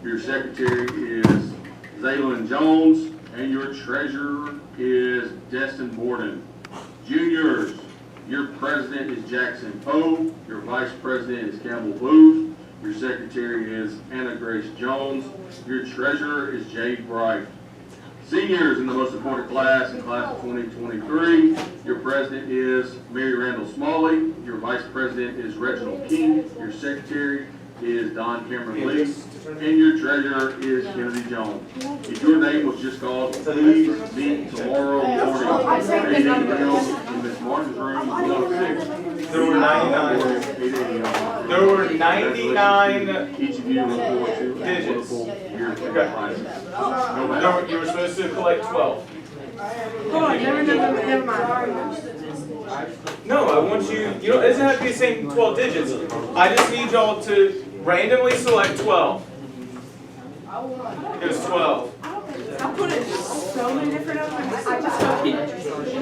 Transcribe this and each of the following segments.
Your secretary is Zaylin Jones, and your treasurer is Destin Borden. Juniors, your president is Jackson Poe, your vice president is Campbell Booth, your secretary is Anna Grace Jones, your treasurer is Jade Bright. Seniors in the most important class in class of 2023, your president is Mary Randall Smalley, your vice president is Reginald King, your secretary is Don Cameron Lee, and your treasurer is Kennedy Jones. If your name was just called, please meet tomorrow morning. 8 a.m. in Ms. Martin's room, 106. There were 99. There were 99 Each of you look forward to a digits. wonderful year of classes. You were supposed to collect 12. Hold on, never mind. No, I want you, it doesn't have to be the same 12 digits. I just need y'all to randomly select 12. It was 12. I put it so many different numbers. I just don't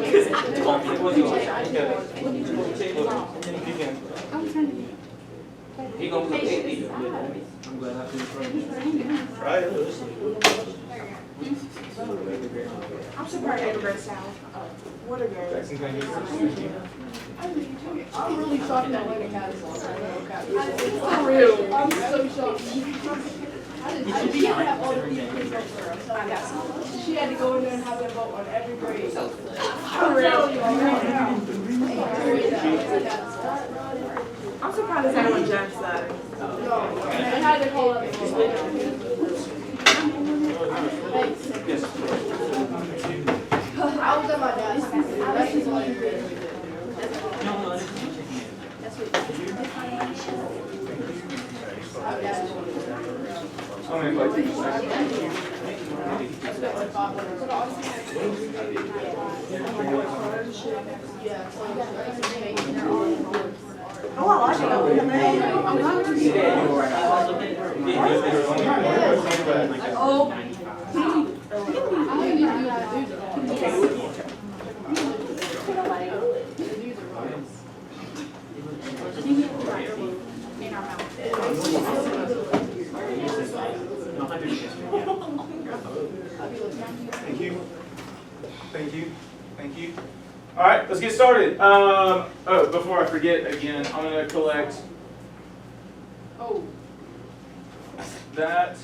because He gonna look 80. I'm glad I finished right. I'm surprised I ever out. What a game. Jackson, can I get I'm really shocked that Lenny has one. For real. I'm so shocked. She didn't have all the people vote for her. She had to go in there and have them vote on every grade. For real. I'm surprised that on Jack's side. No, I had to call up. Yes. I was at my desk. That's just what you did. How many places? Oh, I like it. I'm glad to see that. Oh. Thank you. Thank you. Thank you. All right, let's get started. Before I forget again, I'm going to collect that.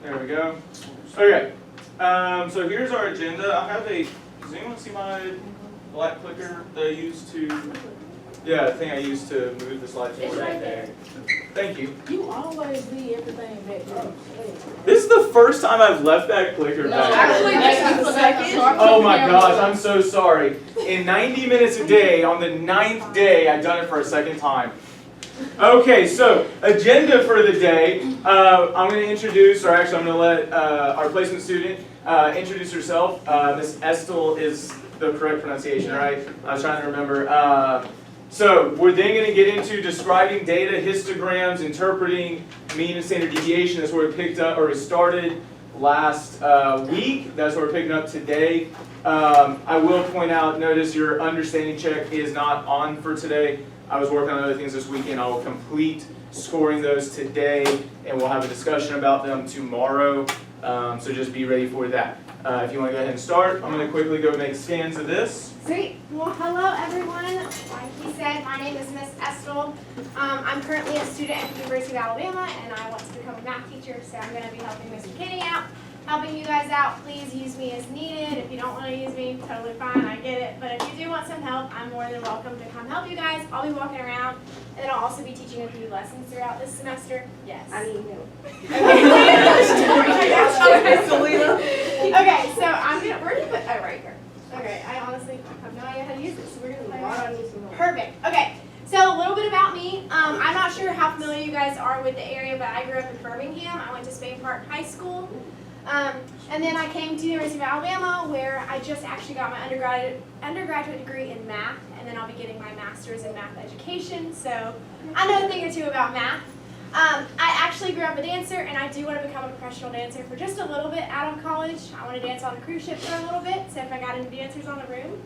There we go. Okay. So here's our agenda. I have a. Does anyone see my black clicker that I used to? Yeah, the thing I used to move the slides forward. It's right there. Thank you. You always leave everything back there. This is the first time I've left that clicker back. Actually, this is the second. Oh my gosh, I'm so sorry. In 90 minutes a day, on the 9th day, I've done it for a second time. Okay, so agenda for the day. I'm going to introduce, or actually I'm going to let our placement student introduce herself. Miss Estill is the correct pronunciation, right? I was trying to remember. So we're then going to get into describing data, histograms, interpreting mean and standard deviation. That's where we picked up, or we started last week. That's what we're picking up today. I will point out, notice your understanding check is not on for today. I was working on other things this weekend. I will complete scoring those today, and we'll have a discussion about them tomorrow. So just be ready for that. If you want to go ahead and start, I'm going to quickly go make scans of this. Great. Well, hello everyone. Like he said, my name is Miss Estill. I'm currently a student at the University of Alabama, and I want to become a math teacher, so I'm going to be helping Miss McKinney out, helping you guys out. Please use me as needed. If you don't want to use me, totally fine, I get it. But if you do want some help, I'm more than welcome to come help you guys. I'll be walking around, and then I'll also be teaching a few lessons throughout this semester. Yes. I need help. Okay, so I'm going to, where do you put, oh, right here. Okay, I honestly have no idea how to use this, so we're going to perfect. Okay, so a little bit about me. I'm not sure how familiar you guys are with the area, but I grew up in Birmingham. I went to Spain Park High School. And then I came to the University of Alabama, where I just actually got my undergraduate degree in math, and then I'll be getting my master's in math education, so I know a thing or two about math. I actually grew up a dancer, and I do want to become a professional dancer for just a little bit out of college. I want to dance on a cruise ship for a little bit, so if I got any dancers on the room,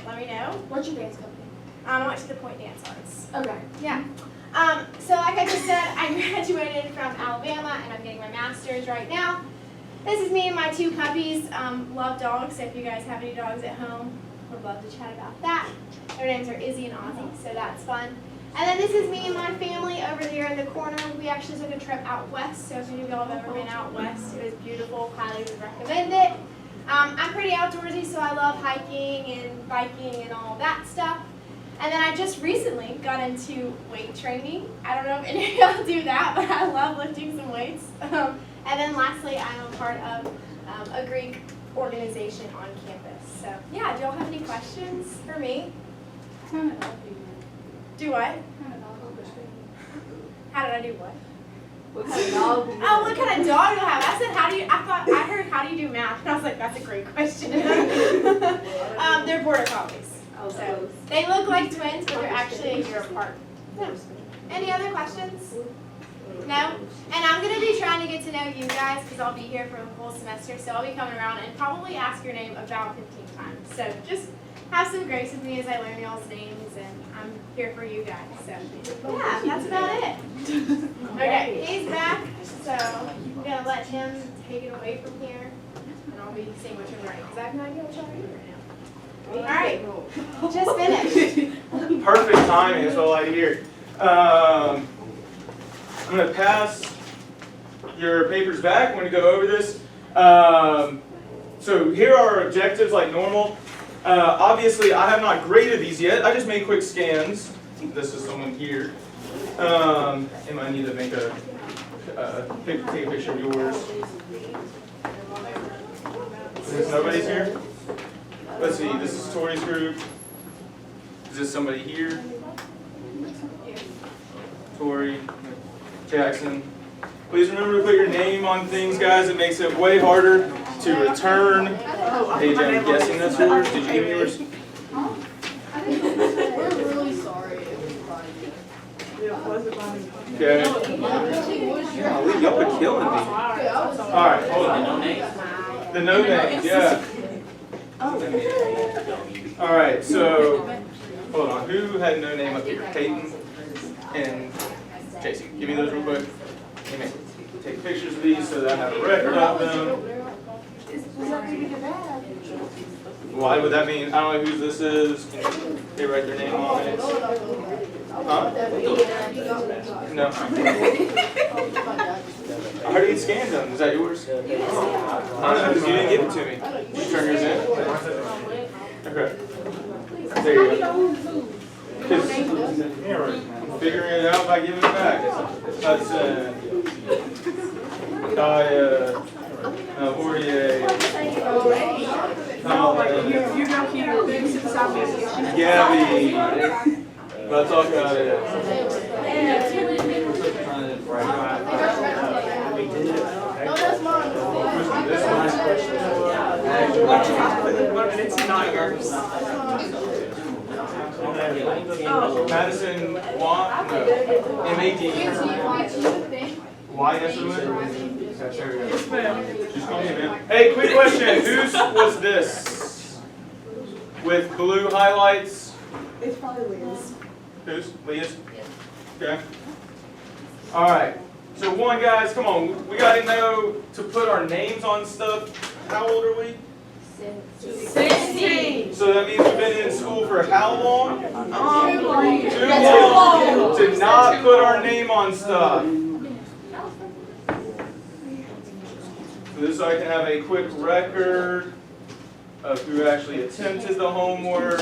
let me know. What's your dance company? I went to the Point Dance Arts. Okay. Yeah. So like I just said, I graduated from Alabama and I'm getting my master's right now. This is me and my 2 puppies. Love dogs, so if you guys have any dogs at home, would love to chat about that. Their names are Izzy and Ozzy, so that's fun. And then this is me and my family over there in the corner. We actually took a trip out west, so if any of y'all have ever been out west, it was beautiful. Highly would recommend it. I'm pretty outdoorsy, so I love hiking and biking and all that stuff. And then I just recently got into weight training. I don't know if any of y'all do that, but I love lifting some weights. And then lastly, I'm a part of a Greek organization on campus. So yeah, do y'all have any questions for me? Do what? How did I do what? What kind of dog do you Oh, what kind of dog do I have? I said, I heard, how do you do math? And I was like, that's a great question. They're border collies. Oh, So they look like twins, but they're actually a year apart. No. Any other questions? No? And I'm going to be trying to get to know you guys because I'll be here for a full semester. So I'll be coming around and probably ask your name about 15 times. So just have some grace with me as I learn y'all's names, and I'm here for you guys. So yeah, that's about it. Okay, he's back. So I'm going to let him take it away from here. And I'll be seeing what you're learning. Because I have no idea what y'all are doing right now. All right, just finished. Perfect timing is all I hear. I'm going to pass your papers back. I'm going to go over this. So here are our objectives like normal. Obviously, I have not graded these yet. I just made quick scans. This is someone here. And I need to make take a picture of yours. Since nobody's here. Let's see, this is Tori's group. Is this somebody here? Tori, Jackson. Please remember to put your name on things, guys. It makes it way harder to return. Hey, I'm guessing that's yours. Did you give me yours? We're really sorry. Okay. Golly, y'all are killing me. All right, hold on. The no names, yeah. All right, so hold on. Who had no name up here? Peyton and Jason. Give me those real quick. Let me take pictures of these so that I have a record of them. Why would that mean? I don't know who this is. Can they write their name on it? Huh? No. I heard you scanned them. Is that yours? I don't know because you didn't give it to me. Did you turn yours in? Okay. There you go. I'm figuring it out by giving it back. Hudson, Kaya, Aurier, Gabby. Let's talk about it. It's not yours. Madison Watt? No. M-A-D. Hey, quick question. Whose was this? With blue highlights? It's probably Leah's. Whose? Leah's? Okay. Alright. So one, guys, come on. We got to know to put our names on stuff. How old are we? 16. So that means we've been in school for how long? Too Too long to not put our name on stuff. So this so I can have a quick record of who actually attempted the homework.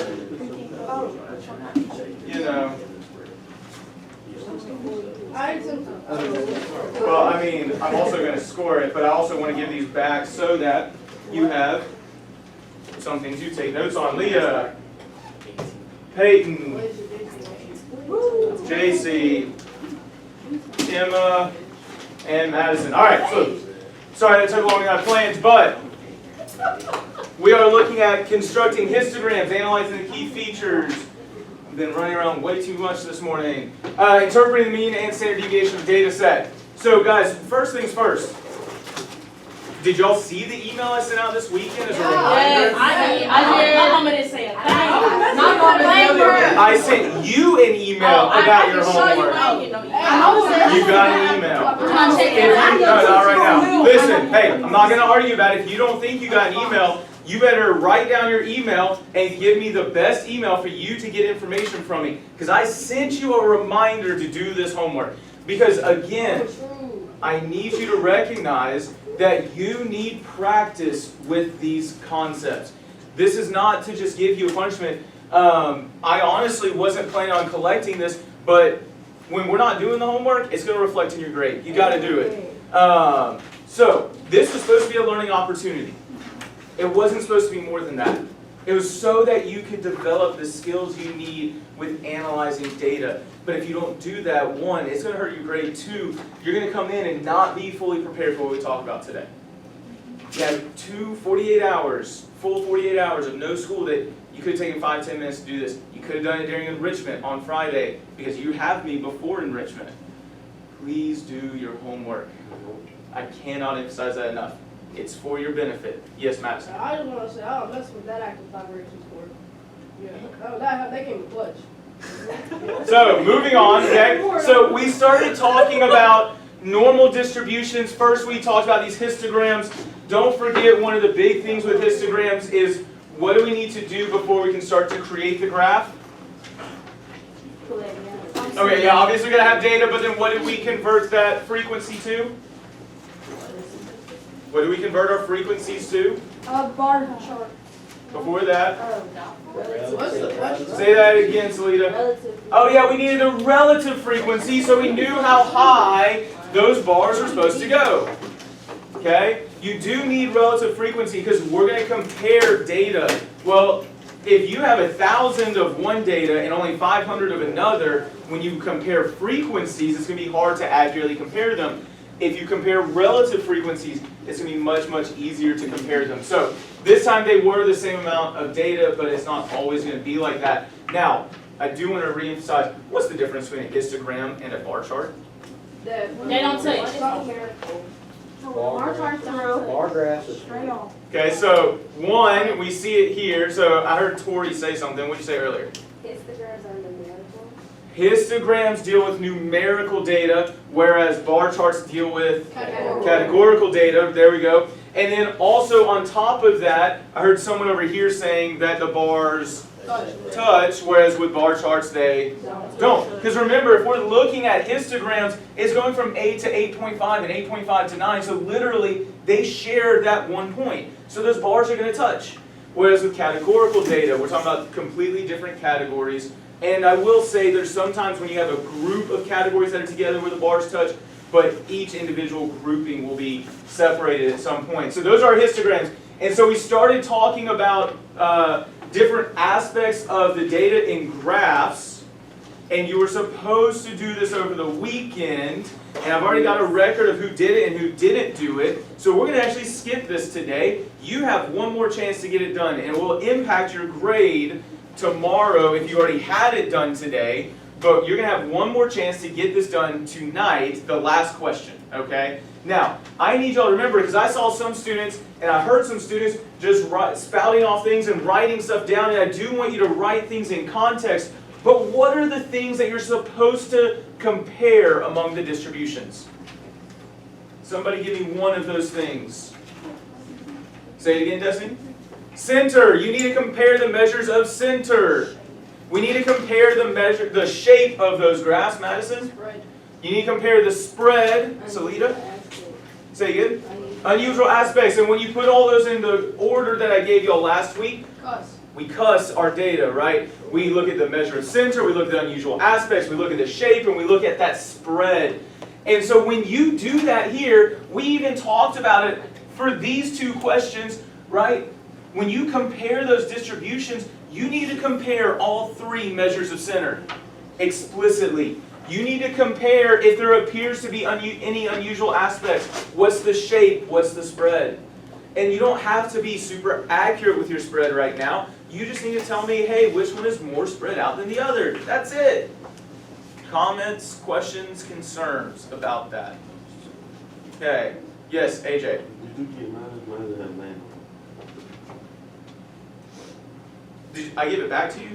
You know. Well, I mean, I'm also going to score it, but I also want to give these back so that you have some things you take notes on. Leah, Peyton, JC, Emma, and Madison. All right, so sorry that took longer than I planned, but we are looking at constructing histograms, analyzing the key features. I've been running around way too much this morning. Interpreting the mean and standard deviation of the data set. So guys, first things first. did y'all see the email I sent out this weekend as a Yes, reminder? I did. My mama didn't say a thing. My mama Thank didn't. you. I sent you an email about your homework. You got an email. If you, no, not right now. Listen, hey, I'm not going to argue about it. If you don't think you got an email, you better write down your email and give me the best email for you to get information from me. Because I sent you a reminder to do this homework. Because again, I need you to recognize that you need practice with these concepts. This is not to just give you a punishment. I honestly wasn't planning on collecting this, but when we're not doing the homework, it's going to reflect in your grade. You got to do it. So this was supposed to be a learning opportunity. It wasn't supposed to be more than that. It was so that you could develop the skills you need with analyzing data. But if you don't do that, one, it's going to hurt your grade. Two, you're going to come in and not be fully prepared for what we talk about today. You have full 48 hours of no school that you could have taken 5-10 minutes to do this. You could have done it during enrichment on Friday because you have me before enrichment. Please do your homework. I cannot emphasize that enough. It's for your benefit. Yes, Madison? I just want to say, I don't mess with that active vibration score. Yeah, they came clutch. So, moving on, okay? So, we started talking about normal distributions. First, we talked about these histograms. Don't forget, one of the big things with histograms is what do we need to do before we can start to create the graph? Okay, yeah, obviously we're going to have data, but then what did we convert that frequency to? What do we convert our frequencies to? Bar chart. Before that? What's Say that again, Salita. Oh yeah, we needed a relative frequency, so we knew how high those bars are supposed to go. Okay? You do need relative frequency because we're going to compare data. Well, if you have 1,000 of one data and only 500 of another, when you compare frequencies, it's going to be hard to accurately compare them. If you compare relative frequencies, it's going to be much, much easier to compare them. So this time they were the same amount of data, but it's not always going to be like that. Now, I do want to reemphasize, what's the difference between a histogram and a bar chart? They don't say Bar charts through. Bar graphs is Straight on. Okay, so one, we see it here. So I heard Tori say something. What did you say earlier? Histograms are numerical. Histograms deal with numerical data, whereas bar charts deal with categorical data. There we go. And then also on top of that, I heard someone over here saying that the bars touch, whereas with bar charts they don't. Because remember, if we're looking at histograms, it's going from 8 to 8.5 and 8.5 to 9. So literally, they share that 1 point. So those bars are going to touch. Whereas with categorical data, we're talking about completely different categories. And I will say there's sometimes when you have a group of categories that are together where the bars touch, but each individual grouping will be separated at some point. So those are our histograms. And so we started talking about different aspects of the data in graphs, and you were supposed to do this over the weekend, and I've already got a record of who did it and who didn't do it, so we're going to actually skip this today. You have one more chance to get it done, and it will impact your grade tomorrow if you already had it done today, but you're going to have one more chance to get this done tonight, the last question, okay? Now, I need y'all to remember, because I saw some students, and I heard some students just spouting off things and writing stuff down, and I do want you to write things in context, but what are the things that you're supposed to compare among the distributions? Somebody give me one of those things. Say it again, Destiny. Center. You need to compare the measures of center. We need to compare the shape of those graphs, Madison. You need to compare the spread, Salita. Say again. Unusual aspects. And when you put all those in the order that I gave y'all last week, we cuss our data, right? We look at the measure of center, we look at the unusual aspects, we look at the shape, and we look at that spread. And so when you do that here, we even talked about it for these two questions, right? When you compare those distributions, you need to compare all three measures of center explicitly. You need to compare if there appears to be any unusual aspects. What's the shape? What's the spread? And you don't have to be super accurate with your spread right now. You just need to tell me, hey, which one is more spread out than the other? That's it. Comments, questions, concerns about that? Okay. Yes, AJ. you get mine? Mine doesn't have land. I give it back to you?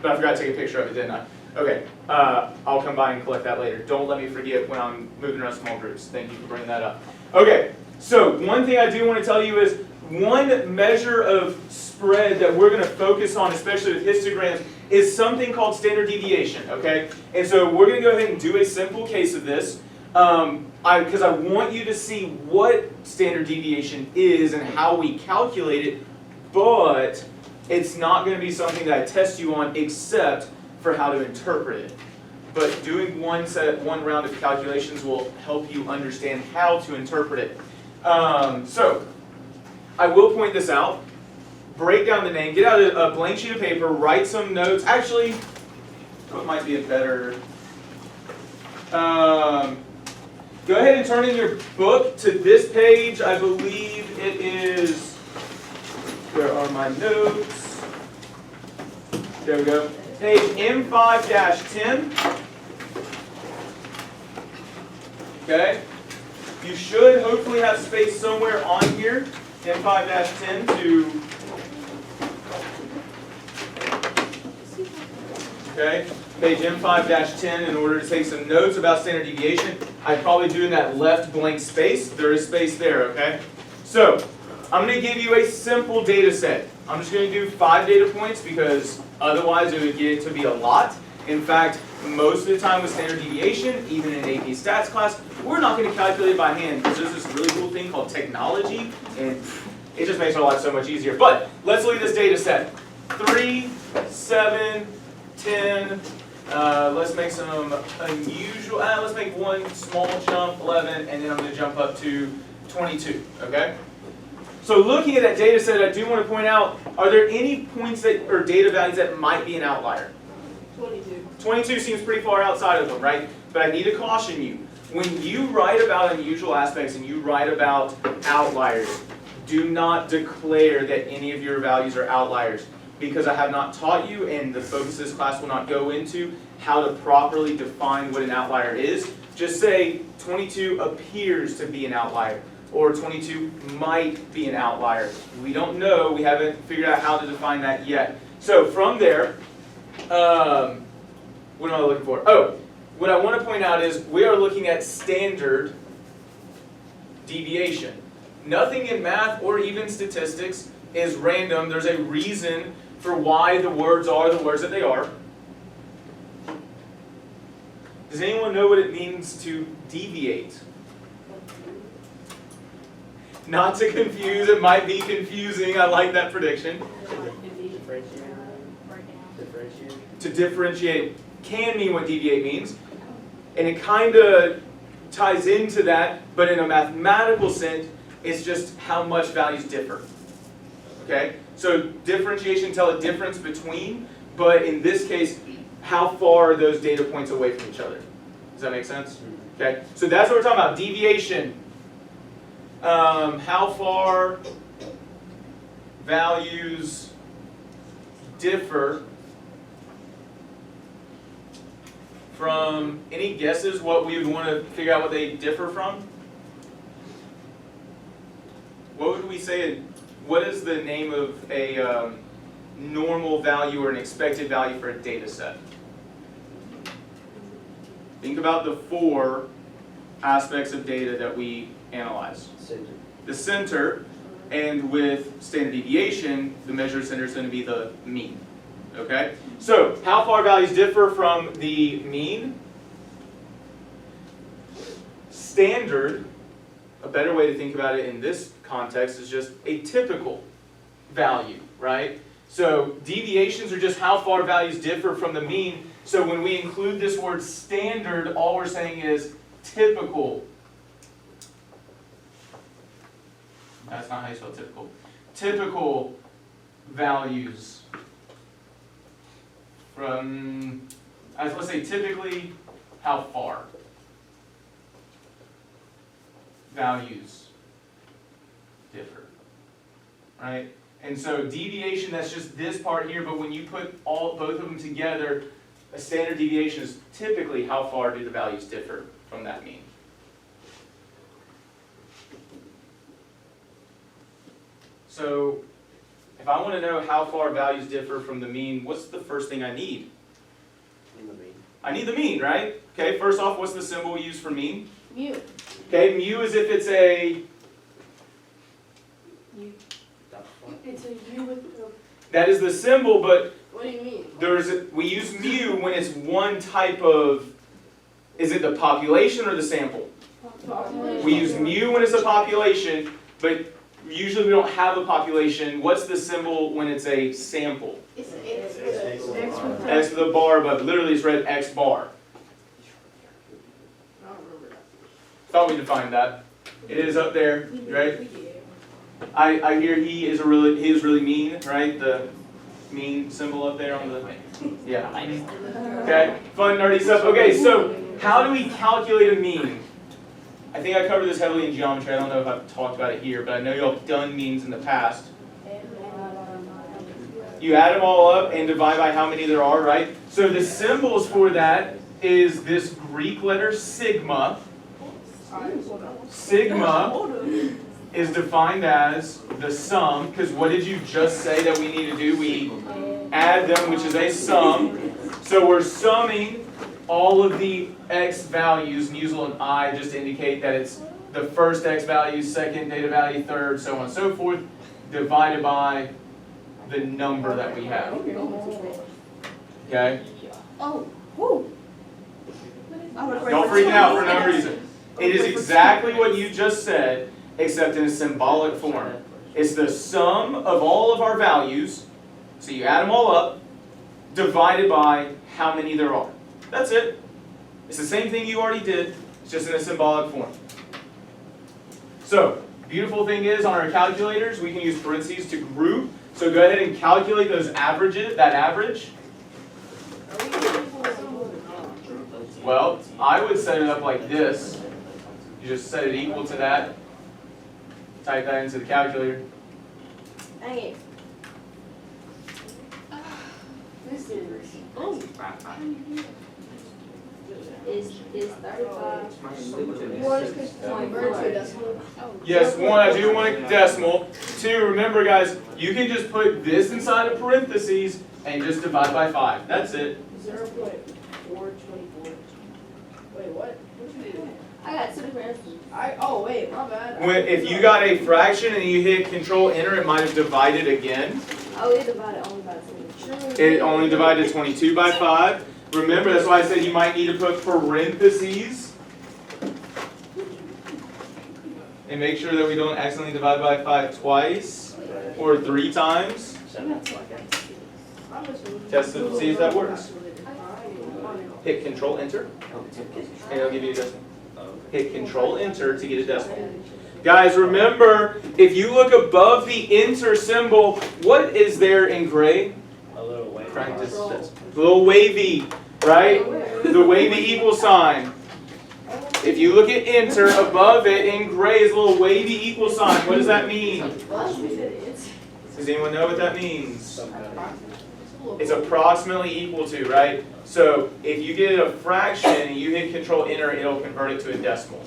But I forgot to take a picture of it, didn't I? Okay, I'll come by and collect that later. Don't let me forget when I'm moving around small groups. Thank you for bringing that up. Okay, so one thing I do want to tell you is one measure of spread that we're going to focus on, especially with histograms, is something called standard deviation, okay? And so we're going to go ahead and do a simple case of this because I want you to see what standard deviation is and how we calculate it, but it's not going to be something that I test you on except for how to interpret it. But doing one round of calculations will help you understand how to interpret it. So I will point this out. Break down the name, get out a blank sheet of paper, write some notes. Actually, what might be a better... go ahead and turn in your book to this page. I believe it is... Where are my notes? There we go. Page M5-10. Okay? You should hopefully have space somewhere on here, M5-10, to... Okay, page M5-10, in order to take some notes about standard deviation. I'd probably do in that left blank space. There is space there, okay? So, I'm going to give you a simple data set. I'm just going to do 5 data points because otherwise it would get to be a lot. In fact, most of the time with standard deviation, even in AP Stats class, we're not going to calculate it by hand because there's this really cool thing called technology, and it just makes our life so much easier. But let's look at this data set. 3, 7, 10, let's make some unusual, let's make one small jump, 11, and then I'm going to jump up to 22, okay? So looking at that data set, I do want to point out, are there any points that, or data values that might be an outlier? 22. 22 seems pretty far outside of them, right? But I need to caution you. When you write about unusual aspects and you write about outliers, do not declare that any of your values are outliers, because I have not taught you, and the focus of this class will not go into how to properly define what an outlier is. Just say 22 appears to be an outlier, or 22 might be an outlier. We don't know. We haven't figured out how to define that yet. So from there, what am I looking for? Oh, what I want to point out is we are looking at standard deviation. Nothing in math or even statistics is random. There's a reason for why the words are the words that they are. Does anyone know what it means to deviate? Not to confuse, it might be confusing. I like that prediction. To differentiate can mean what deviate means. And it kind of ties into that, but in a mathematical sense, it's just how much values differ. Okay? So differentiation tell a difference between, but in this case, how far are those data points away from each other? Does that make sense? Okay? So that's what we're talking about, deviation. How far values differ from, any guesses what we would want to figure out what they differ from? What would we say, what is the name of a normal value or an expected value for a data set? Think about the 4 aspects of data that we analyze. Center. The center, and with standard deviation, the measure center is going to be the mean. Okay? So, how far values differ from the mean? Standard, a better way to think about it in this context is just a typical value, right? So, deviations are just how far values differ from the mean. So, when we include this word standard, all we're saying is typical. That's not how you spell typical. Typical values from, let's say typically, how far values differ, right? And so deviation, that's just this part here, but when you put both of them together, a standard deviation is typically how far do the values differ from that mean. So if I want to know how far values differ from the mean, what's the first thing I need? I need the mean, right? Okay, first off, what's the symbol we use for mean? Mu. Okay, mu is if it's a, It's a U with a, that is the symbol, but what do you mean? we use mu when it's one type of, is it the population or the sample? Population. We use mu when it's a population, but usually we don't have a population. What's the symbol when it's a sample? It's X with X with a bar above. Literally it's read X bar. I don't remember that. Thought we defined that. It is up there, right? I hear he is really mean, right? The mean symbol up there on the, yeah. Okay, fun nerdy stuff. Okay, so how do we calculate a mean? I think I covered this heavily in geometry. I don't know if I've talked about it here, but I know y'all have done means in the past. You add them all up and divide by how many there are, right? So the symbols for that is this Greek letter sigma. Sigma is defined as the sum, because what did you just say that we need to do? We add them, which is a sum. So we're summing all of the x values, and use an I just to indicate that it's the first x value, second data value, third, so on and so forth, divided by the number that we have. Okay? Oh, whoo. Don't freak out for no reason. It is exactly what you just said, except in a symbolic form. It's the sum of all of our values, so you add them all up, divided by how many there are. That's it. It's the same thing you already did, it's just in a symbolic form. So, beautiful thing is, on our calculators, we can use parentheses to group. So go ahead and calculate those averages, that average. Well, I would set it up like this. You just set it equal to that. Type that into the calculator. Dang it. This is, oh. Is 35. You want us to convert to a decimal? Yes, one, I do want a decimal. Two, remember guys, you can just put this inside of parentheses and just divide by 5. That's it. 0.424. Wait, what? What you do? I got two different. Oh wait, my bad. If you got a fraction and you hit Control Enter, it might have divided again. Oh, we divided only by 22. It only divided 22 by 5. Remember, that's why I said you might need to put parentheses. And make sure that we don't accidentally divide by 5 twice or 3 times. Test it, see if that works. Hit Control Enter, and it'll give you a decimal. Hit Control Enter to get a decimal. Guys, remember, if you look above the enter symbol, what is there in gray? A little way. Practice this. A little wavy, right? The wavy equal sign. If you look at enter, above it in gray is a little wavy equal sign. What does that mean? Does anyone know what that means? It's approximately equal to, right? So if you get a fraction and you hit Control Enter, it'll convert it to a decimal.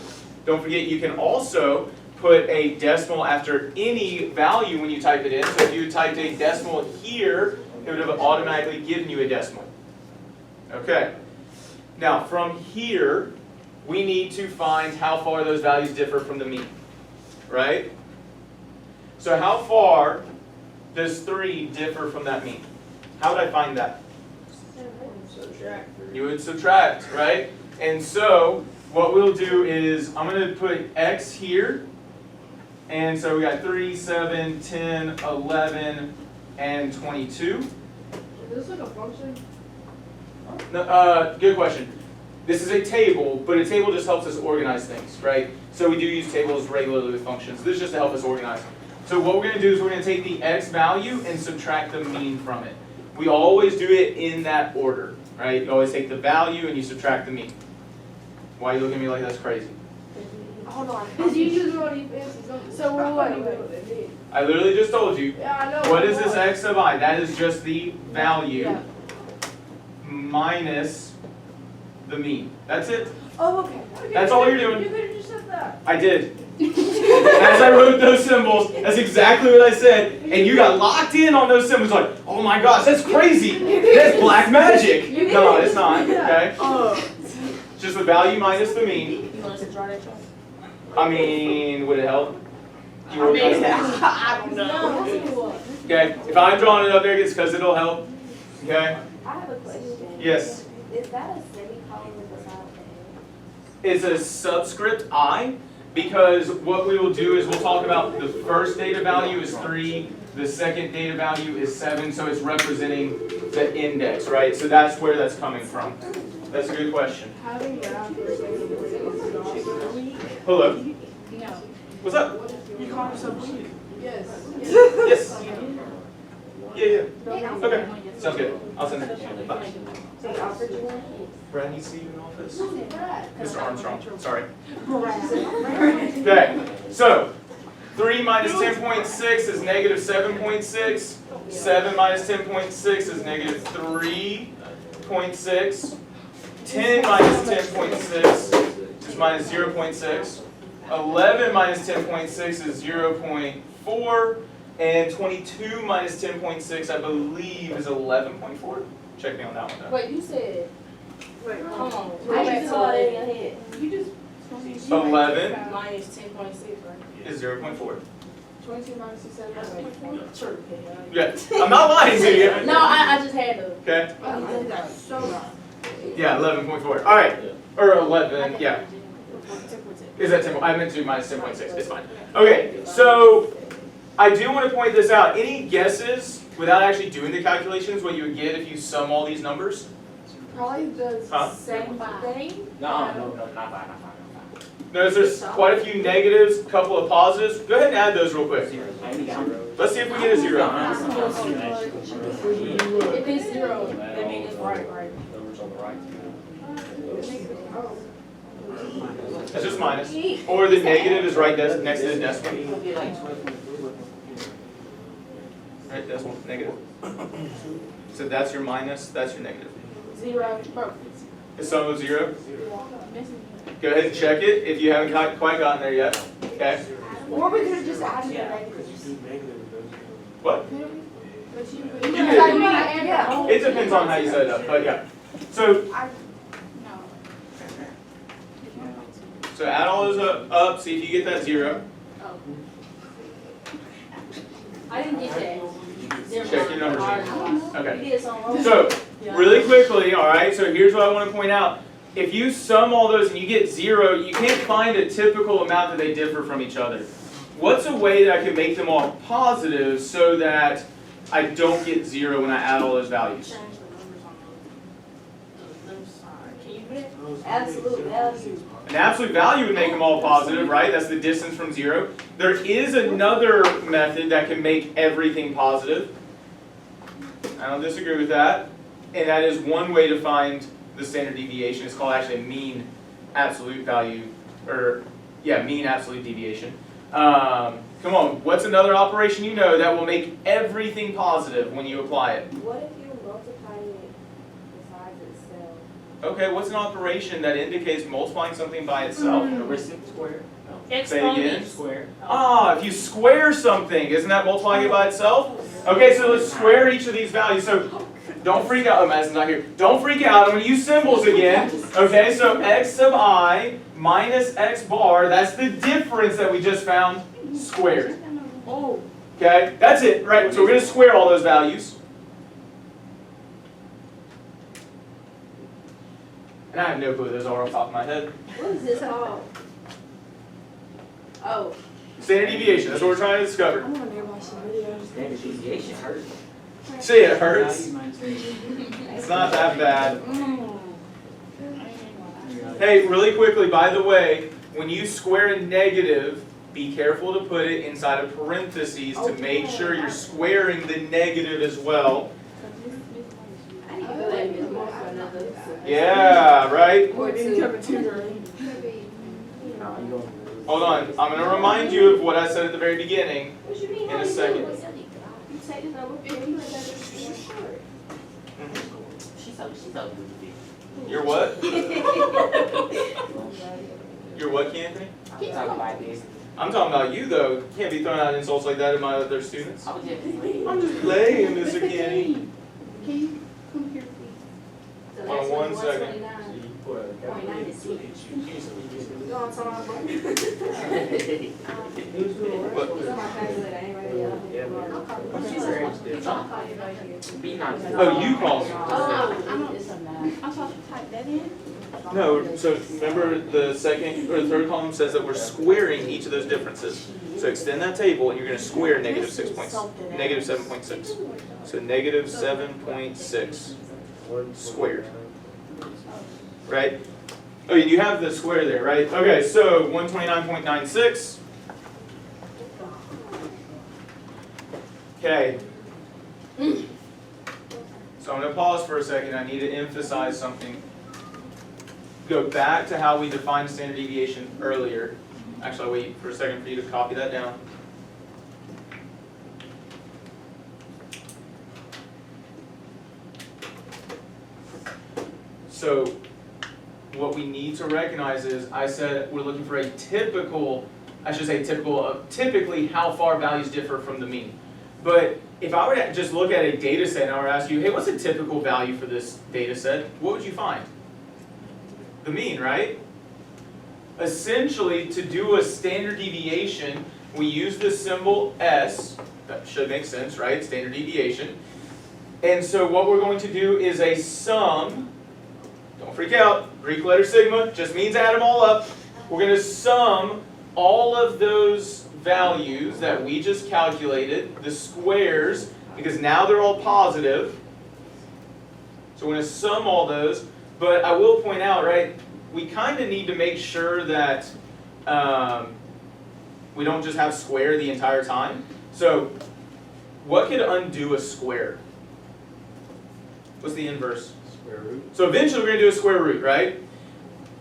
Don't forget, you can also put a decimal after any value when you type it in. So if you typed a decimal here, it would have automatically given you a decimal. Okay. Now from here, we need to find how far those values differ from the mean, right? So how far does 3 differ from that mean? How would I find that? You would subtract, right? And so what we'll do is I'm going to put x here. And so we got 3, 7, 10, 11, and 22. Is this like a function? No, good question. This is a table, but a table just helps us organize things, right? So we do use tables regularly with functions. This is just to help us organize. So what we're going to do is we're going to take the x value and subtract the mean from it. We always do it in that order, right? You always take the value and you subtract the mean. Why are you looking at me like that's crazy? Hold on. Because you just already fancy something. So what? I literally just told you. Yeah, I know. What is this x of I? That is just the value minus the mean. That's it. Oh, okay. That's all you're doing. You could have just said that. I did. as I wrote those symbols, that's exactly what I said, and you got locked in on those symbols like, oh my gosh, that's crazy. That's black magic. No, it's not, okay? It's just the value minus the mean. You want us to draw that chart? I mean, would it help? You I were mean, guys- I don't know. Okay, if I'm drawing it up there, it's because it'll help. Okay? I have a question. Yes. Is that a semicolon beside It's a subscript I, because what we will do is we'll talk about the first data value is 3, the second data value is 7, so it's representing the index, right? So that's where that's coming from. That's a good question. Hello? No. What's up? You call yourself weak? Yes. Yes. Yeah. Okay. Sounds good. I'll send it. Bye. they offered you one? Brad needs to see you in office. Brad. Mr. Armstrong, sorry. Okay, so 3 minus 10.6 is negative 7.6. 7 minus 10.6 is negative 3.6. 10 minus 10.6 is minus 0.6. 11 minus 10.6 is 0.4. And 22 minus 10.6, I believe, is 11.4. Check me on that one though. Wait, you said, Wait, hold on. I just saw it in your head. You just. 11 minus 10.6, right? is 0.4. 22 minus 7.4. Sure. Yeah, I'm not lying to you. No, I just had to. Okay. So wrong. Yeah, 11.4. All right, or 11. Yeah. Is that 10? I meant to do minus 10.6. It's fine. Okay, so I do want to point this out. Any guesses without actually doing the calculations? What you would get if you sum all these numbers? Probably the Huh? same thing. No, not five. Notice there's quite a few negatives, a couple of positives. Go ahead and add those real quick. I need 0. Let's see if we get a 0. If it's 0, that means it's right. Numbers on the right. That's just minus. Or the negative is right next to the decimal. Right, decimal, negative. So that's your minus, that's your negative. 0. Is sum of 0? Go ahead and check it if you haven't quite gotten there yet. Okay? Or we could have just added the negatives. What? But you Yeah. It depends on how you set it up, but yeah. So add all those up, see if you get that 0. I didn't get that. Check your numbers. Okay. You did something wrong. So, really quickly, alright, so here's what I want to point out. If you sum all those and you get 0, you can't find a typical amount that they differ from each other. What's a way that I can make them all positive so that I don't get 0 when I add all those values? Change the numbers on those sides. Can you do that? Absolute value. An absolute value would make them all positive, right? That's the distance from 0. There is another method that can make everything positive. I don't disagree with that. And that is one way to find the standard deviation. It's called actually a mean absolute value, or yeah, mean absolute deviation. Come on, what's another operation you know that will make everything positive when you apply it? What if you multiply it besides itself? Okay, what's an operation that indicates multiplying something by itself? A receipt square? Say it again. Square. Ah, if you square something, isn't that multiplying it by itself? Okay, so let's square each of these values. So don't freak out. Oh, Madison's not here. Don't freak out. I'm going to use symbols again. Okay, so x sub I minus x bar, that's the difference that we just found, squared. Okay, that's it, right? So we're going to square all those values. And I have no clue those are off the top of my head. What is this called? Oh. Standard deviation, that's what we're trying to discover. I'm gonna watch some videos. Standard deviation hurts. See, it hurts. It's not that bad. Hey, really quickly, by the way, when you square a negative, be careful to put it inside of parentheses to make sure you're squaring the negative as well. I need to go and get more for another. Yeah, right? Boy, didn't come in too early. Hold on, I'm going to remind you of what I said at the very beginning What you mean? in a second. You take the number 50 and She's so good. You're what? You're what, Anthony? Talk about this. I'm talking about you though. You can't be throwing out insults like that at my other students. I was just playing. I'm just playing, Mr. Kenny. Can you come here, please? The Hold on last one one, second. 129.96. Go on, someone. Be nice. Oh, you called me. I'm supposed to type that in? No, so remember the second or the third column says that we're squaring each of those differences. So extend that table and you're going to square negative 7.6. So negative 7.6 squared. Right? Oh, you have the square there, right? Okay, so 129.96. Okay. So I'm going to pause for a second. I need to emphasize something. Go back to how we defined standard deviation earlier. Actually, I'll wait for a second for you to copy that down. So what we need to recognize is, I said we're looking for a typical, I should say typical, typically how far values differ from the mean. But if I were to just look at a data set and I were to ask you, hey, what's a typical value for this data set? What would you find? The mean, right? Essentially, to do a standard deviation, we use the symbol S. That should make sense, right? Standard deviation. And so what we're going to do is a sum. Don't freak out. Greek letter sigma just means add them all up. We're going to sum all of those values that we just calculated, the squares, because now they're all positive. So we're going to sum all those. But I will point out, right, we kind of need to make sure that we don't just have square the entire time. So what could undo a square? What's the inverse? Square root. So eventually we're going to do a square root, right?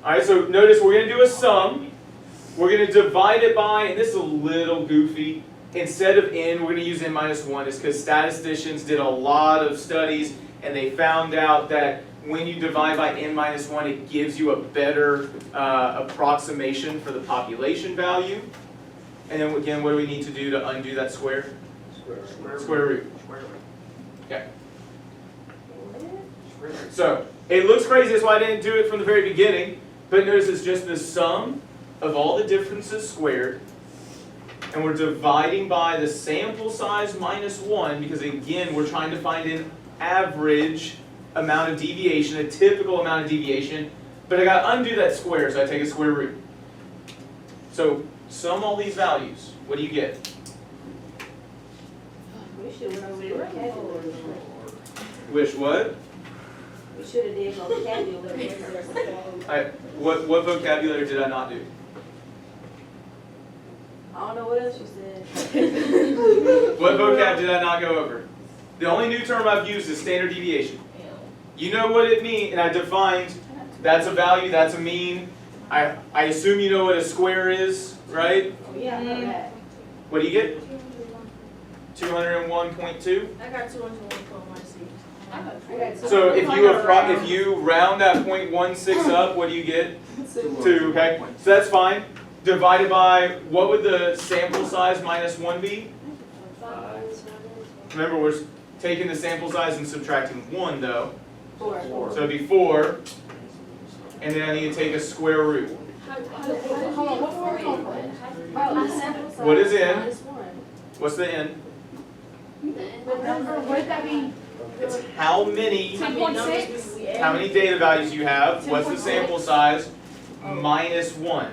All right, so notice we're going to do a sum. We're going to divide it by, and this is a little goofy. Instead of n, we're going to use n minus 1. It's because statisticians did a lot of studies, and they found out that when you divide by n minus 1, it gives you a better approximation for the population value. And then again, what do we need to do to undo that square? Square root. Okay. So it looks crazy, that's why I didn't do it from the very beginning. But notice it's just the sum of all the differences squared. And we're dividing by the sample size minus 1, because again, we're trying to find an average amount of deviation, a typical amount of deviation, but I got to undo that square, so I take a square root. So sum all these values. What do you get? We should have went over the vocabulary. Wish what? We should have did vocabulary. What vocabulary did I not do? I don't know what else you said. What vocab did I not go over? The only new term I've used is standard deviation. You know what it means, and I defined that's a value, that's a mean. I assume you know what a square is, right? Yeah, I know that. What do you get? 201.2? I got 201.16. So if you round that 0.16 up, what do you get? 2, okay? So that's fine. Divided by, what would the sample size minus 1 be? Remember, we're taking the sample size and subtracting 1 though. 4. So it'd be 4. And then I need to take a square root. Hold on, what were we going for? What is n? What's the n? What number, would that be? It's how many 10.6? how many data values you have. What's the sample size? Minus 1.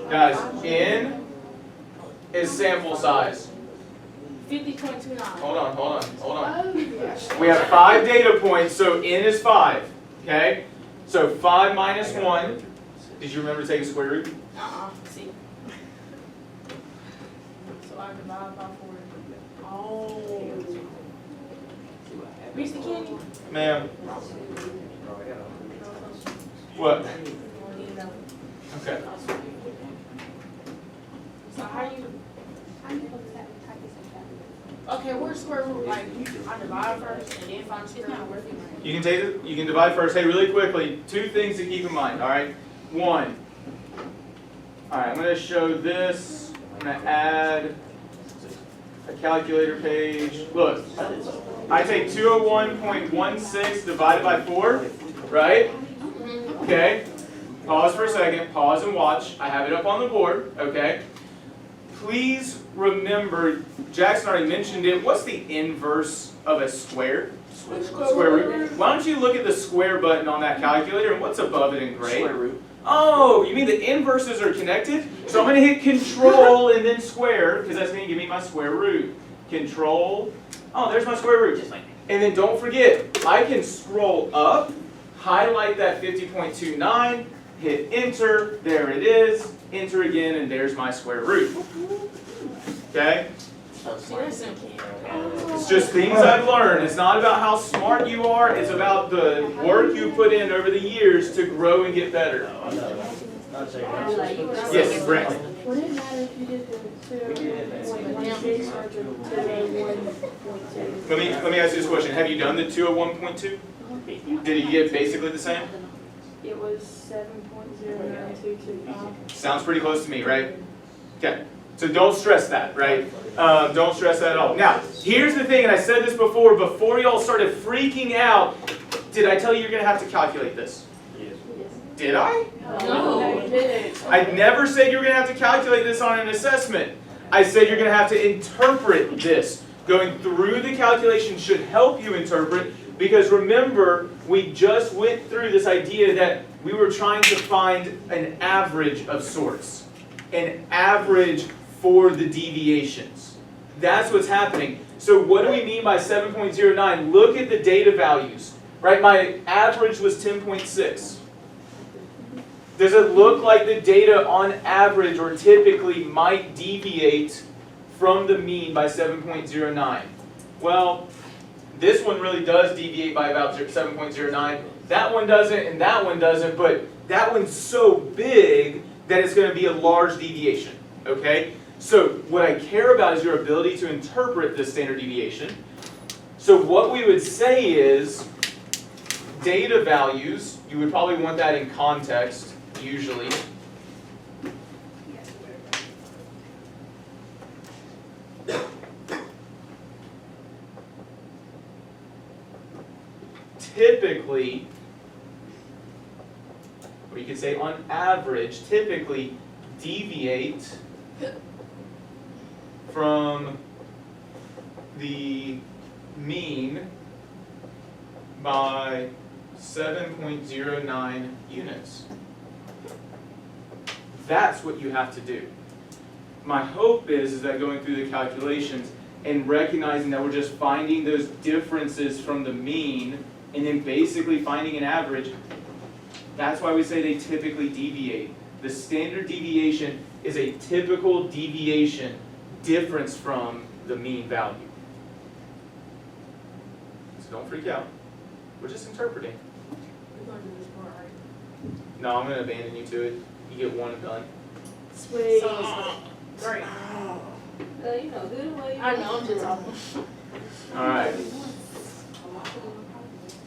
Guys, n is sample size. 50.29. Hold on. We have 5 data points, so n is 5. Okay? So 5 minus 1. Did you remember to take a square root? See. So I divide by 4. Oh. Mr. Kenny? Ma'am. What? Okay. So how you? Okay, where's square root? Like, I divide first and then find square root. You can take it, you can divide first. Hey, really quickly, 2 things to keep in mind, all right? 1, Alright, I'm going to show this. I'm going to add a calculator page. Look, I take 201.16 divided by 4, right? Okay. Pause for a second. Pause and watch. I have it up on the board, okay? Please remember, Jackson already mentioned it. What's the inverse of a square? Square root. Why don't you look at the square button on that calculator and what's above it in gray? Square root. Oh, you mean the inverses are connected? So I'm going to hit Control and then square, because that's going to give me my square root. Control. Oh, there's my square root. And then don't forget, I can scroll up, highlight that 50.29, hit Enter, there it is, Enter again, and there's my square root. Okay? It's just things I've learned. It's not about how smart you are, it's about the work you put in over the years to grow and get better. Yes, Brent. Would it matter if you did the 201.16 or the 201.2? Let me ask you this question. Have you done the 201.2? Did you get basically the same? It was 7.09225. Sounds pretty close to me, right? Okay. So don't stress that, right? Don't stress that at all. Now, here's the thing, and I said this before y'all started freaking out. Did I tell you you're going to have to calculate this? Yes. Did I? No, you didn't. I never said you were going to have to calculate this on an assessment. I said you're going to have to interpret this. Going through the calculation should help you interpret, because remember, we just went through this idea that we were trying to find an average of sorts. An average for the deviations. That's what's happening. So what do we mean by 7.09? Look at the data values. Right, my average was 10.6. Does it look like the data on average or typically might deviate from the mean by 7.09? Well, this one really does deviate by about 7.09. That one doesn't, and that one doesn't, but that one's so big that it's going to be a large deviation. Okay? So what I care about is your ability to interpret the standard deviation. So what we would say is data values, you would probably want that in context, usually. Typically, or you could say on average, typically deviate from the mean by 7.09 units. That's what you have to do. My hope is that going through the calculations and recognizing that we're just finding those differences from the mean and then basically finding an average, that's why we say they typically deviate. The standard deviation is a typical deviation difference from the mean value. So don't freak out. We're just interpreting. No, I'm going to abandon you to it. You get one and done. Sweet. Great. You know, do the way you I know, I'm just awful. Alright.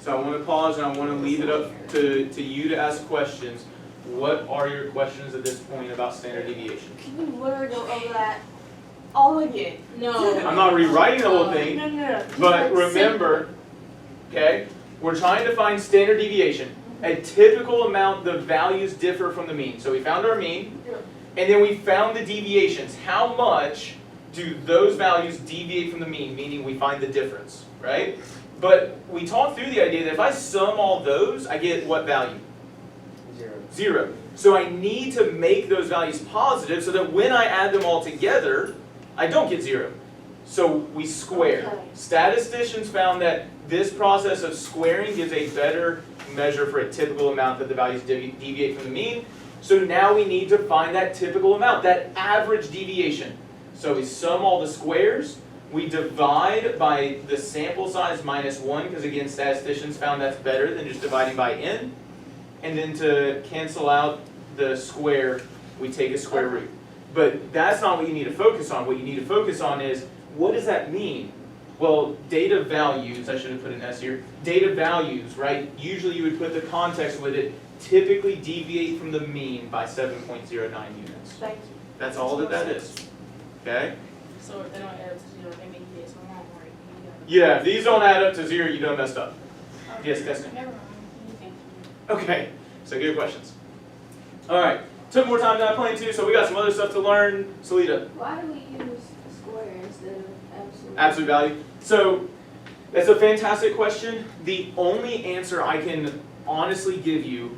So I want to pause and I want to leave it up to you to ask questions. What are your questions at this point about standard deviation? Can you literally go over that all again? No. I'm not rewriting the whole thing, No. but remember, okay, we're trying to find standard deviation. A typical amount, the values differ from the mean. So we found our mean, and then we found the deviations. How much do those values deviate from the mean, meaning we find the difference, right? But we talked through the idea that if I sum all those, I get what value? 0. So I need to make those values positive so that when I add them all together, I don't get 0. So we square. Okay. Statisticians found that this process of squaring gives a better measure for a typical amount that the values deviate from the mean. So now we need to find that typical amount, that average deviation. So we sum all the squares, we divide by the sample size minus 1, because again, statisticians found that's better than just dividing by n. And then to cancel out the square, we take a square root. But that's not what you need to focus on. What you need to focus on is, what does that mean? Well, data values, I should have put an S here. Data values, right? Usually you would put the context with it. typically deviate from the mean by 7.09 units. Thank you. That's all that is. Okay? So if they don't add up to zero, they make this wrong, right? Yeah, if these don't add up to 0, you done messed up. Yes, Destiny. Never mind. You can. Okay, so good questions. All right, took more time than I planned to, so we got some other stuff to learn. Salita, Why do we use square instead of absolute? absolute value. So that's a fantastic question. The only answer I can honestly give you,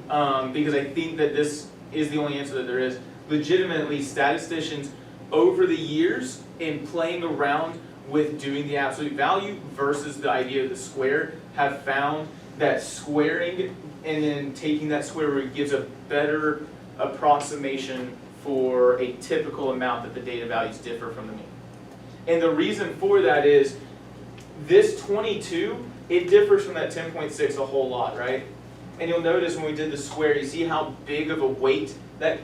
because I think that this is the only answer that there is, legitimately statisticians over the years in playing around with doing the absolute value versus the idea of the square have found that squaring and then taking that square root gives a better approximation for a typical amount that the data values differ from the mean. And the reason for that is this 22, it differs from that 10.6 a whole lot, right? And you'll notice when we did the square, you see how big of a weight that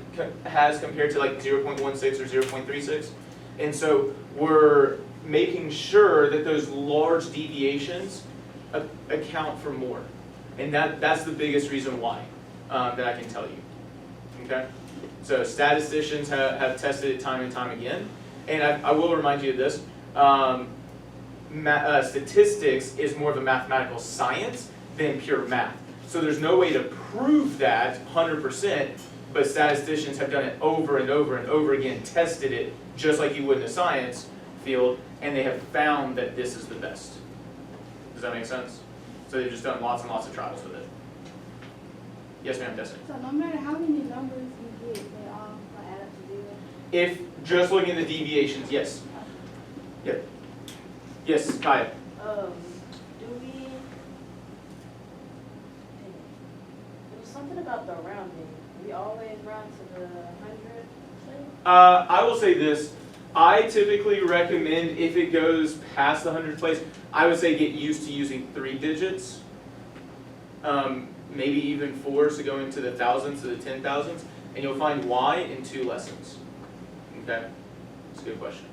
has compared to like 0.16 or 0.36. And so we're making sure that those large deviations account for more. And that's the biggest reason why that I can tell you. Okay? So statisticians have tested it time and time again. And I will remind you of this. Statistics is more of a mathematical science than pure math. So there's no way to prove that 100%, but statisticians have done it over and over and over again, tested it just like you would in a science field, and they have found that this is the best. Does that make sense? So they've just done lots and lots of trials with it. Yes, ma'am, Destiny. So no matter how many numbers you get, they all add up to 0. If just looking at the deviations, yes. Yep. Yes, Kaya. Do we? There was something about the rounding. We always round to the 100. I will say this. I typically recommend if it goes past the 100th place, I would say get used to using 3 digits. Maybe even 4, so go into the thousands to the 10,000s, and you'll find why in 2 lessons. Okay? That's a good question.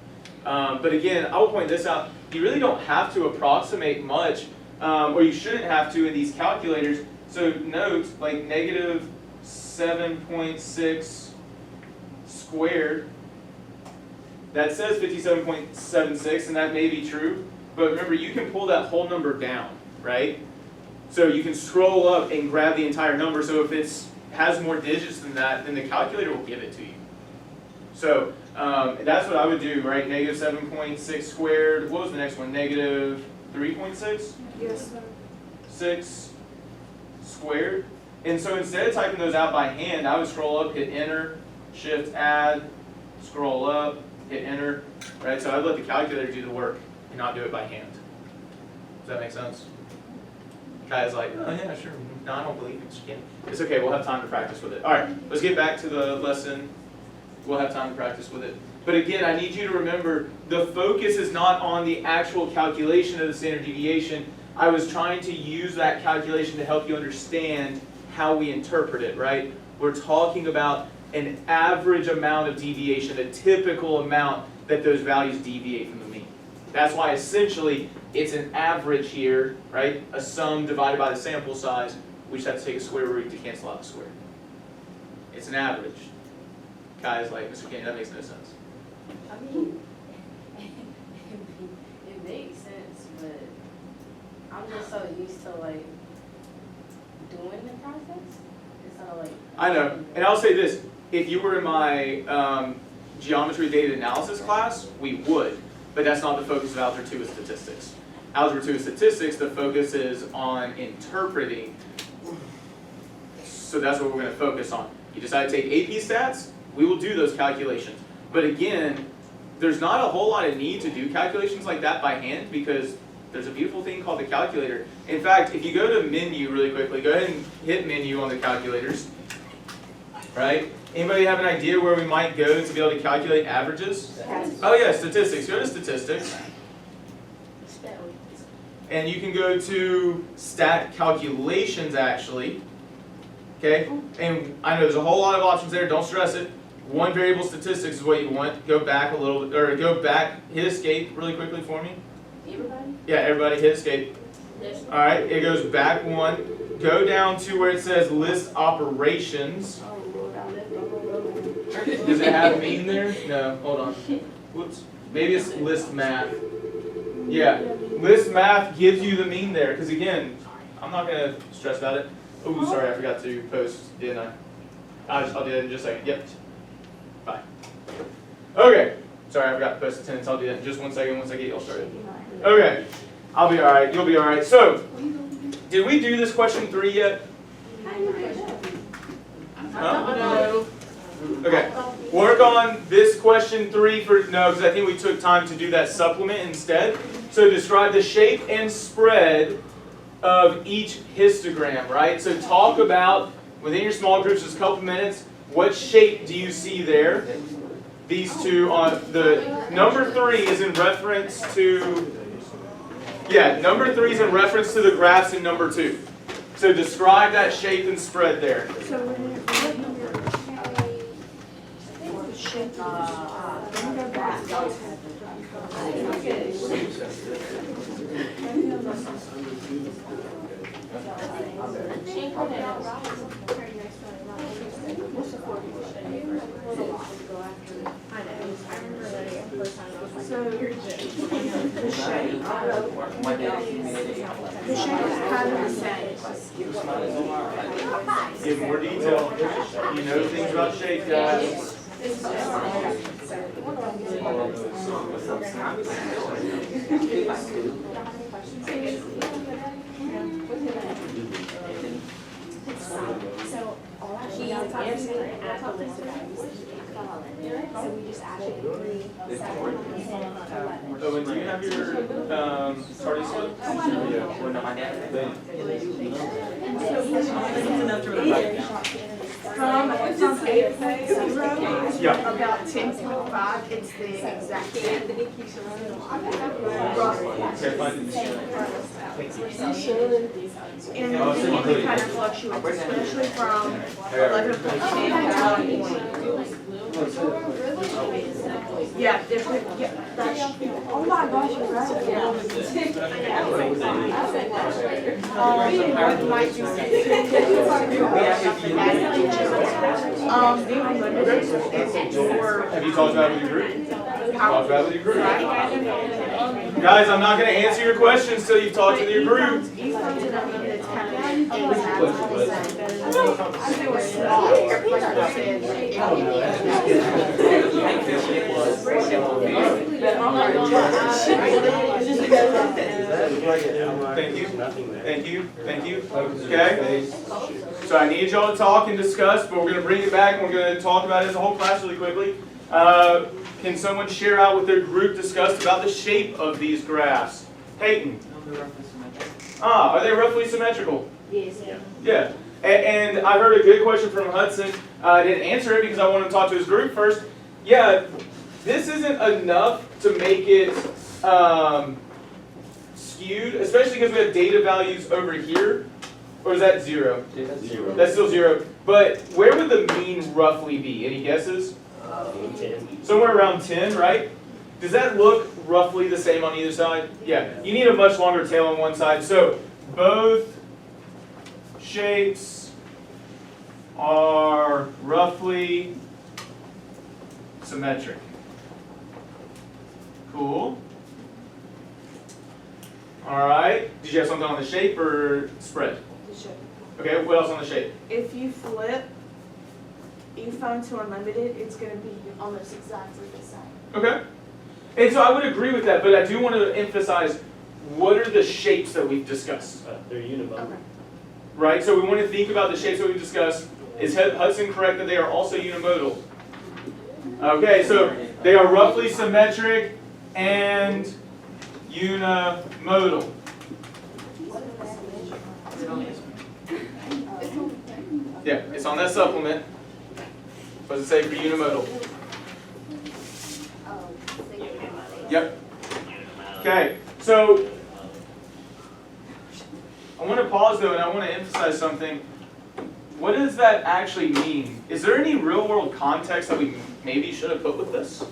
But again, I will point this out. You really don't have to approximate much, or you shouldn't have to in these calculators. So note, like negative 7.6 squared, that says 57.76, and that may be true. But remember, you can pull that whole number down, right? So you can scroll up and grab the entire number. So if it has more digits than that, then the calculator will give it to you. So that's what I would do, right? Negative 7.6 squared. What was the next one? Negative 3.6? Yes. 6 squared. And so instead of typing those out by hand, I would scroll up, hit enter, shift add, scroll up, hit enter, right? So I'd let the calculator do the work and not do it by hand. Does that make sense? Kaya's like, oh yeah, sure. No, I don't believe it. She can't. It's okay, we'll have time to practice with it. All right, let's get back to the lesson. We'll have time to practice with it. But again, I need you to remember, the focus is not on the actual calculation of the standard deviation. I was trying to use that calculation to help you understand how we interpret it, right? We're talking about an average amount of deviation, a typical amount that those values deviate from the mean. That's why essentially it's an average here, right? A sum divided by the sample size. We just have to take a square root to cancel out the square. It's an average. Kai's like, Mr. Kenny, that makes no sense. I mean, it makes sense, but I'm just so used to like doing the process. It's not like. I know, and I'll say this, if you were in my geometry data analysis class, we would, but that's not the focus of Algebra 2 with statistics. Algebra 2 with statistics, the focus is on interpreting, so that's what we're going to focus on. You decide to take AP stats, we will do those calculations. But again, there's not a whole lot of need to do calculations like that by hand because there's a beautiful thing called the calculator. In fact, if you go to menu really quickly, go ahead and hit menu on the calculators. Right? Anybody have an idea where we might go to be able to calculate averages? Oh yeah, statistics. Go to statistics. And you can go to stat calculations actually. Okay? And I know there's a whole lot of options there, don't stress it. One variable statistics is what you want. Go back a little bit, or go back, hit escape really quickly for me. Everybody? Yeah, everybody hit escape. All right, it goes back one. Go down to where it says list operations. Does it have mean there? No, hold on. Whoops. Maybe it's list math. Yeah, list math gives you the mean there. Because again, I'm not going to stress about it. Oh, sorry, I forgot to post, didn't I? I'll do that in just a second. Yep. Bye. Okay. Sorry, I forgot to post attendance. I'll do that in just 1 second once I get y'all started. Okay. I'll be all right. You'll be all right. So, did we do this question 3 yet? No. Okay. Work on this question 3 for, no, because I think we took time to do that supplement instead. So describe the shape and spread of each histogram, right? So talk about, within your small groups, just a couple minutes, what shape do you see there? These two on, the number 3 is in reference to, yeah, number 3 is in reference to the graphs in number 2. So describe that shape and spread there. So when you're shape, let me go back. So the shape is kind of the same. Give more detail. You know things about shape, guys. So he answered at the list of items. So we just added 3, 7, 11. Oh, and do you have your starting slip? From 8.0 Yeah. about 10.5, it's the exact same. Okay, fine. And it kind of fluctuates, especially from 11.10 down 1. Yeah, different, yeah, that's, oh my gosh, you're right. Yeah. Have you talked about it with your group? Talked about it with your group. Guys, I'm not going to answer your questions until you've talked with your group. Thank you. Thank you. Thank you. Okay. So I need y'all to talk and discuss, but we're going to bring it back and we're going to talk about it as a whole class really quickly. Can someone share out what their group discussed about the shape of these graphs? Peyton. Are they roughly symmetrical? Yes. Yeah. And I heard a good question from Hudson. I didn't answer it because I wanted to talk to his group first. Yeah, this isn't enough to make it skewed, especially because we have data values over here. Or is that 0? That's 0. That's still 0. But where would the mean roughly be? Any guesses? 10. Somewhere around 10, right? Does that look roughly the same on either side? Yeah. You need a much longer tail on one side. So both shapes are roughly symmetric. Cool. All right. Did you have something on the shape or spread? The shape. Okay. What else on the shape? If you flip E-phone to unlimited, it's going to be almost exactly the same. Okay. And so I would agree with that, but I do want to emphasize what are the shapes that we've discussed, They're unimodal. Okay. right? So we want to think about the shapes that we've discussed. Is Hudson correct that they are also unimodal? Okay, so they are roughly symmetric and unimodal. Yeah, it's on that supplement. What does it say for unimodal? Yep. Okay, so I want to pause though and I want to emphasize something. What does that actually mean? Is there any real world context that we maybe should have put with this?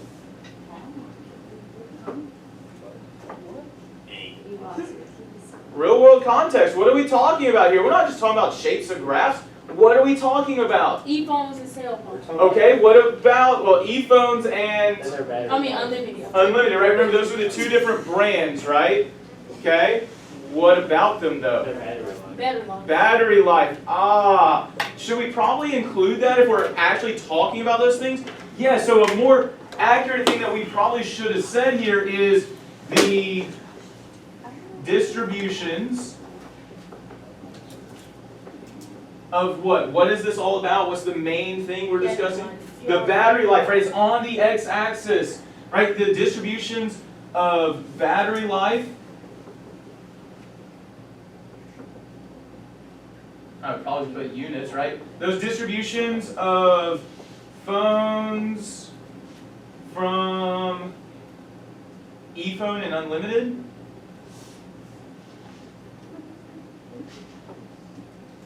Real world context. What are we talking about here? We're not just talking about shapes of graphs. What are we talking about? E-phones and cell phones. Okay, what about, well, e-phones and And their battery. I mean, unlimited. unlimited, right? Remember, those were the two different brands, right? Okay. What about them, though? Their battery life. Better one. Battery life. Ah. Should we probably include that if we're actually talking about those things? Yeah, so a more accurate thing that we probably should have said here is the distributions of what? What is this all about? What's the main thing we're discussing? The battery life, right? It's on the x-axis, right? The distributions of battery life. I would probably put units, right? Those distributions of phones from ePhone and unlimited.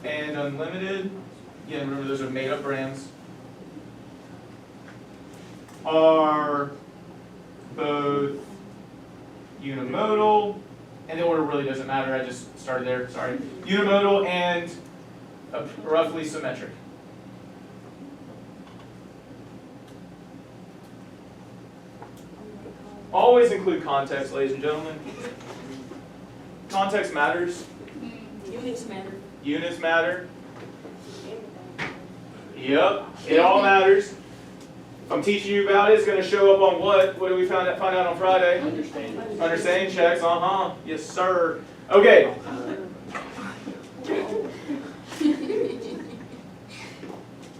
And unlimited, again, remember those are made up brands, are both unimodal, and the order really doesn't matter, I just started there, sorry. Unimodal and roughly symmetric. Always include context, ladies and gentlemen. Context matters. Units matter. Units matter. Yep, it all matters. If I'm teaching you about it, it's going to show up on what? What did we find out on Friday? Understanding. Understanding checks, yes sir. Okay.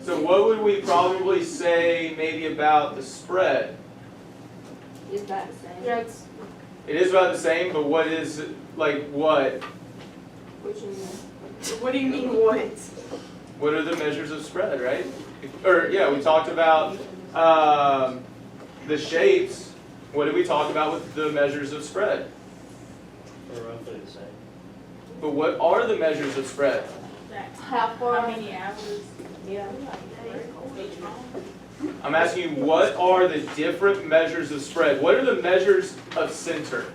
So what would we probably say maybe about the spread? Is that the same? Yeah, it's, It is about the same, but what is, like what? what do you mean what? What are the measures of spread, right? Or, yeah, we talked about the shapes. What did we talk about with the measures of spread? They're roughly the same. But what are the measures of spread? How far? How many hours? Yeah. I'm asking you, what are the different measures of spread? What are the measures of center?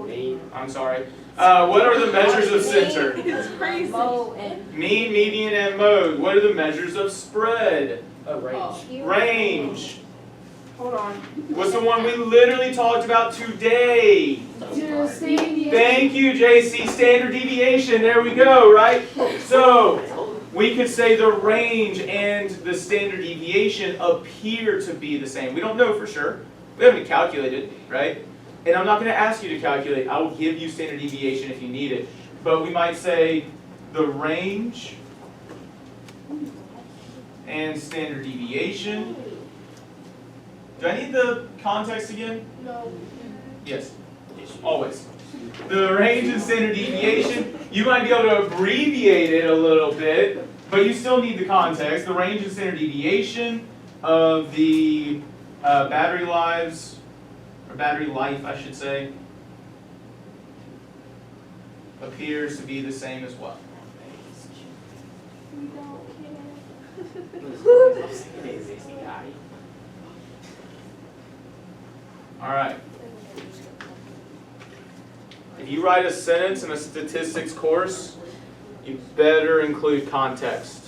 Mean. I'm sorry. What are the measures of center? It's crazy. Mode and Mean, median, and mode. What are the measures of spread? Range. Range. Hold on. What's the one we literally talked about today? Just Thank you, JC. Standard deviation. There we go, right? So, we could say the range and the standard deviation appear to be the same. We don't know for sure. We haven't calculated, right? And I'm not going to ask you to calculate. I will give you standard deviation if you need it. But we might say the range and standard deviation. Do I need the context again? No. Yes, always. The range and standard deviation, you might be able to abbreviate it a little bit, but you still need the context. The range and standard deviation of the battery lives, or battery life, I should say, appears to be the same as well. All right. If you write a sentence in a statistics course, you better include context.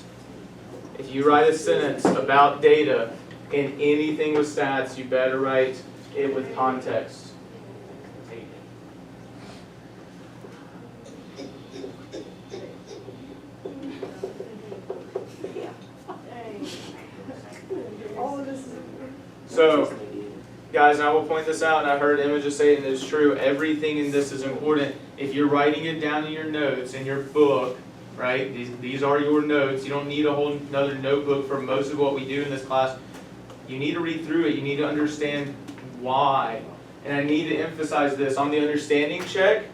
If you write a sentence about data in anything with stats, you better write it with context. So, guys, and I will point this out, and I heard Emma just say it, and it's true. Everything in this is important. If you're writing it down in your notes, in your book, right, these are your notes. You don't need a whole another notebook for most of what we do in this class. You need to read through it. You need to understand why. And I need to emphasize this. On the understanding check,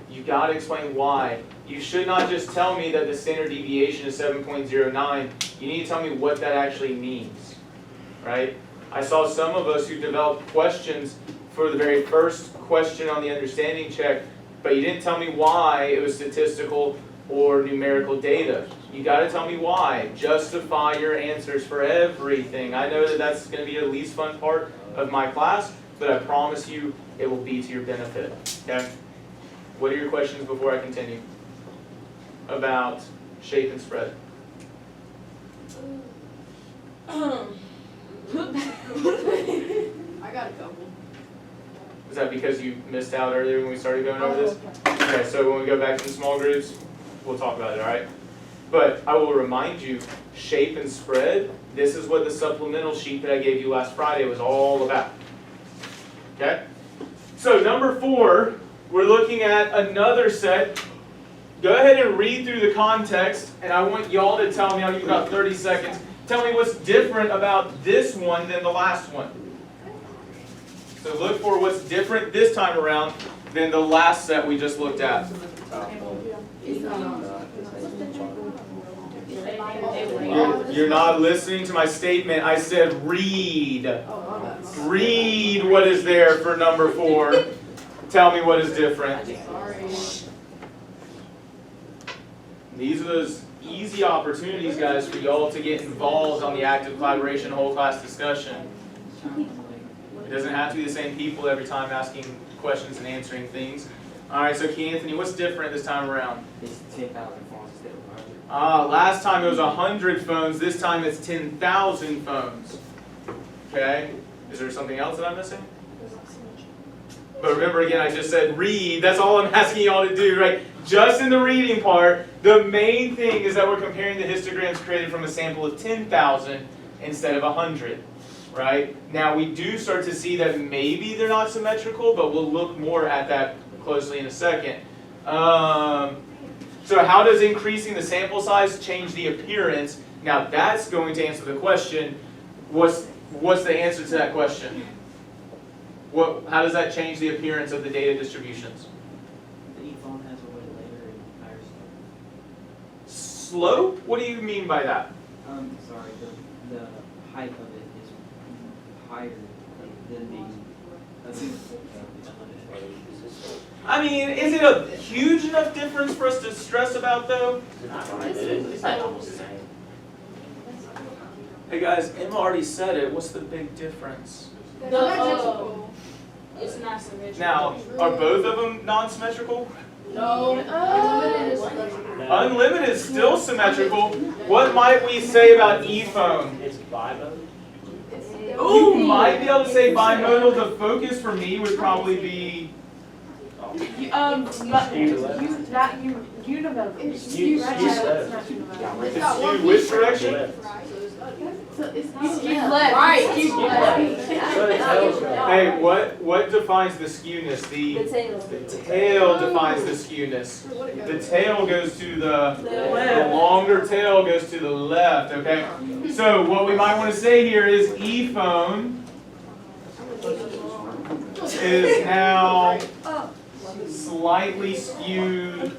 you've got to explain why. You should not just tell me that the standard deviation is 7.09. You need to tell me what that actually means, right? I saw some of us who developed questions for the very first question on the understanding check, but you didn't tell me why it was statistical or numerical data. You got to tell me why. Justify your answers for everything. I know that that's going to be the least fun part of my class, but I promise you it will be to your benefit. Okay? What are your questions before I continue? About shape and spread. I got a couple. Is that because you missed out earlier when we started going over this? Okay, so when we go back to the small groups, we'll talk about it, all right? But I will remind you, shape and spread, this is what the supplemental sheet that I gave you last Friday was all about. Okay? So number 4, we're looking at another set. Go ahead and read through the context, and I want y'all to tell me, I'll give you about 30 seconds, tell me what's different about this one than the last one. So look for what's different this time around than the last set we just looked at. You're not listening to my statement. I said read. Read what is there for number 4. Tell me what is different. These are those easy opportunities, guys, for y'all to get involved on the active collaboration whole class discussion. It doesn't have to be the same people every time asking questions and answering things. Alright, so Key Anthony, what's different this time around? It's 10,000 phones instead of 100. Last time it was 100 phones, this time it's 10,000 phones. Okay? Is there something else that I'm missing? But remember again, I just said read. That's all I'm asking y'all to do, right? Just in the reading part, the main thing is that we're comparing the histograms created from a sample of 10,000 instead of 100. Right? Now we do start to see that maybe they're not symmetrical, but we'll look more at that closely in a second. So how does increasing the sample size change the appearance? Now that's going to answer the question, what's the answer to that question? How does that change the appearance of the data distributions? The e-phone has a way later and higher slope. Slope? What do you mean by that? Sorry, the height of it is higher than the I mean, is it a huge enough difference for us to stress about though? It's not almost the same. Hey guys, Emma already said it. What's the big difference? It's not symmetrical. Now, are both of them non-symmetrical? No. Unlimited is still symmetrical. What might we say about e-phone? It's bimodal. You might be able to say bimodal. The focus for me would probably be Univocal. to skew which direction? Right. Hey, what defines the skewness? The tail defines the skewness. The tail goes to the longer tail goes to the left, okay? So what we might want to say here is e-phone is now slightly skewed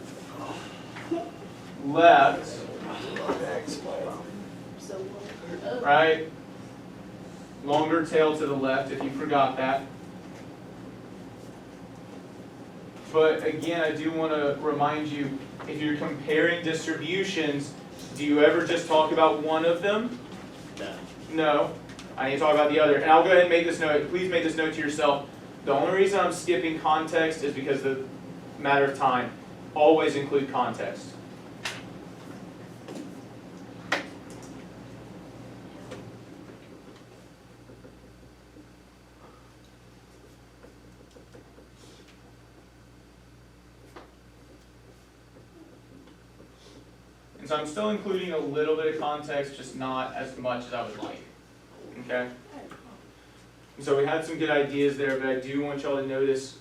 left. Right? Longer tail to the left, if you forgot that. But again, I do want to remind you, if you're comparing distributions, do you ever just talk about one of them? No. No. I need to talk about the other. And I'll go ahead and make this note. Please make this note to yourself. The only reason I'm skipping context is because of the matter of time. Always include context. And so I'm still including a little bit of context, just not as much as I would like. Okay? And so we had some good ideas there, but I do want y'all to notice,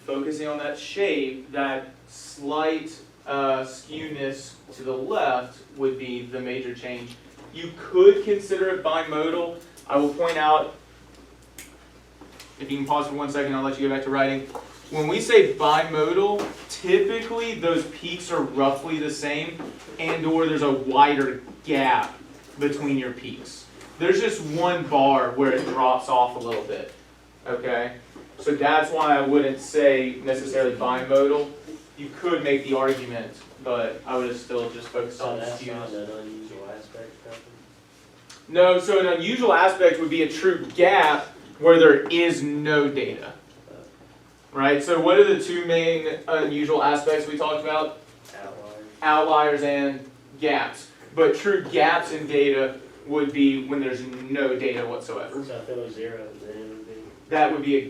focusing on that shape, that slight skewness to the left would be the major change. You could consider it bimodal. I will point out, if you can pause for 1 second, I'll let you go back to writing. When we say bimodal, typically those peaks are roughly the same, and or there's a wider gap between your peaks. There's just one bar where it drops off a little bit, okay? So that's why I wouldn't say necessarily bimodal. You could make the argument, but I would have still just focused on the That's not skewness. an unusual aspect, probably. No, so an unusual aspect would be a true gap where there is no data. right? So what are the two main unusual aspects we talked about? Outliers. Outliers and gaps. But true gaps in data would be when there's no data whatsoever. So if it was 0, then it would be. That would be a